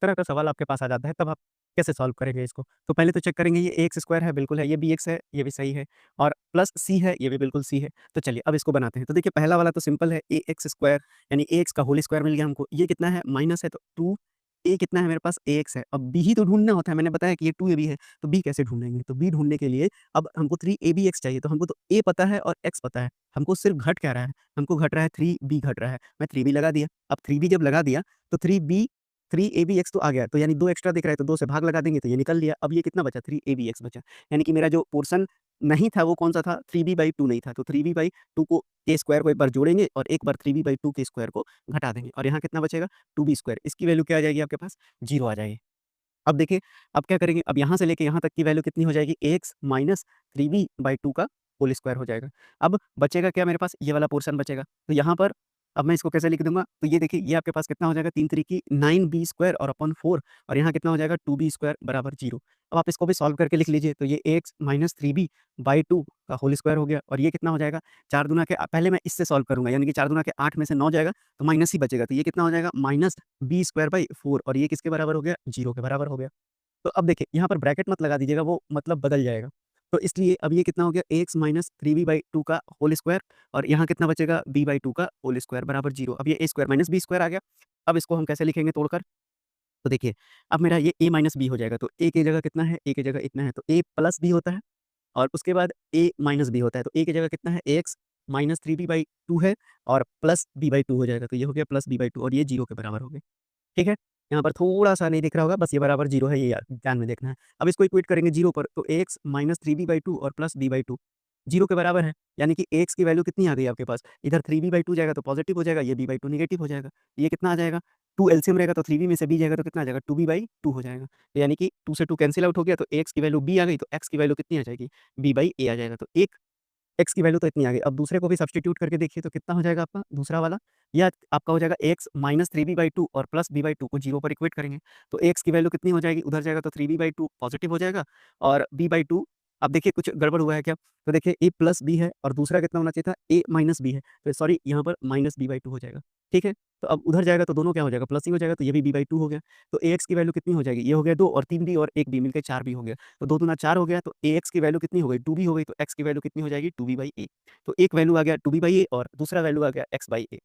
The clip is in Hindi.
तरह का सवाल आपके पास आ जाता है, तब आप कैसे सॉल्व करेंगे इसको? तो पहले तो चेक करेंगे ये एक्स स्क्वायर है, बिल्कुल है, ये भी एक्स है, ये भी सही है और प्लस सी है, ये भी बिल्कुल सी है। तो चलिए अब इसको बनाते हैं। तो देखिए पहला वाला तो सिंपल है, ए एक्स स्क्वायर यानी ए एक्स का होल स्क्वायर मिल गया हमको। ये कितना है? माइनस है तो 2 ए कितना है मेरे पास? ए एक्स है। अब बी ही तो ढूँढना होता है, मैंने बताया कि ये 2 ए बी है, तो बी कैसे ढूँढेंगे? तो बी ढूँढने के लिए अब हमको 3 ए बी एक्स चाहिए, तो हमको तो ए पता है और एक्स पता है, हमको सिर्फ़ घट क्या रहा है? हमको घट रहा है 3 बी घट रहा है। मैं 3 बी लगा दिया, अब 3 बी जब लगा दिया, तो 3 बी 3 ए बी एक्स तो आ गया, तो यानी 2 एक्स्ट्रा दिख रहा है, तो 2 से भाग लगा देंगे, तो ये निकल लिया। अब ये कितना बचा? 3 ए बी एक्स बचा। यानी कि मेरा जो पोर्शन नहीं था, वो कौन-सा था? 3b/2 नहीं था, तो 3b/2 को के स्क्वायर को एक बार जोड़ेंगे और एक बार 3b/2 के स्क्वायर को घटा देंगे और यहाँ कितना बचेगा? 2b square. इसकी वैल्यू क्या आ जाएगी आपके पास? 0 आ जाएगी। अब देखिए, अब क्या करेंगे? अब यहाँ से लेके यहाँ तक की वैल्यू कितनी हो जाएगी? एक्स माइनस 3b/2 का होल स्क्वायर हो जाएगा। अब बचेगा क्या मेरे पास? ये वाला पोर्शन बचेगा। तो यहाँ पर अब मैं इसको कैसे लिख दूँगा? तो ये देखिए, ये आपके पास कितना हो जाएगा? 3 तिरिकी 9b स्क्वायर और अपॉन 4 और यहाँ कितना हो जाएगा? 2b स्क्वायर बराबर 0। अब आप इसको भी सॉल्व करके लिख लीजिए। तो ये एक्स माइनस 3b/2 का होल स्क्वायर हो गया और ये कितना हो जाएगा? 4 दूना के पहले मैं इससे सॉल्व करूँगा, यानी कि 4 दूना के 8 में से 9 जाएगा, तो माइनस ही बचेगा। तो ये कितना हो जाएगा? माइनस b स्क्वायर बाई 4 और ये किसके बराबर हो गया? 0 के बराबर हो गया। तो अब देखिए, यहाँ पर ब्रैकेट मत लगा दीजिएगा, वो मतलब बदल जाएगा। तो इसलिए अब ये कितना हो गया? एक्स माइनस 3b/2 का होल स्क्वायर और यहाँ कितना बचेगा? b/2 का होल स्क्वायर बराबर 0। अब ये a square minus b square आ गया। अब इसको हम कैसे लिखेंगे तोड़कर? तो देखिए, अब मेरा ये a माइनस b हो जाएगा, तो a की जगह कितना है? a की जगह इतना है, तो a प्लस b होता है और उसके बाद a माइनस b होता है, तो a की जगह कितना है? x माइनस 3b/2 है और प्लस b/2 हो जाएगा, तो ये हो गया प्लस b/2 और ये 0 के बराबर हो गए। ठीक है? यहाँ पर थोड़ा-सा नहीं दिख रहा होगा, बस ये बराबर 0 है, ये याद ध्यान में देखना है। अब इसको इक्वेट करेंगे 0 पर, तो एक्स माइनस 3b/2 और प्लस b/2 0 के बराबर है, यानी कि एक्स की वैल्यू कितनी आ गई आपके पास? इधर 3b/2 जाएगा तो पॉज़िटिव हो जाएगा, ये b/2 नेगेटिव हो जाएगा। ये कितना आ जाएगा? 2 एलसीएम रहेगा तो 3b में से b जाएगा तो कितना आ जाएगा? 2b/2 हो जाएगा। तो यानी कि 2 से 2 कैंसल आउट हो गया, तो एक्स की वैल्यू b आ गई, तो एक्स की वैल्यू कितनी आ जाएगी? b/a आ जाएगा। तो एक एक्स की वैल्यू तो इतनी आ गई। अब दूसरे को भी सब्स्टिट्यूट करके देखिए तो कितना हो जाएगा आपका दूसरा वाला? या आपका हो जाएगा एक्स माइनस 3b/2 और प्लस b/2 को 0 पर इक्वेट करेंगे। तो एक्स की वैल्यू कितनी हो जाएगी? उधर जाएगा तो 3b/2 पॉज़िटिव हो जाएगा और b/2 अब देखिए कुछ गड़बड़ हुआ है क्या? तो देखिए a प्लस b है और दूसरा कितना होना चाहिए था? a माइनस b है। तो सॉरी यहाँ पर माइनस b/2 हो जाएगा। ठीक है? तो अब उधर जाएगा तो दोनों क्या हो जाएगा? प्लस ही हो जाएगा तो ये भी b/2 हो गया। तो ax की वैल्यू कितनी हो जाएगी? ये हो गया 2 और 3b और 1b मिलके 4b हो गया। तो 2 दूना 4 हो गया तो ax की वैल्यू कितनी हो गई? 2b हो गई तो x की वैल्यू कितनी हो जाएगी? 2b/a। तो एक वैल्यू आ गया 2b/a और दूसरा वैल्यू आ गया x/a।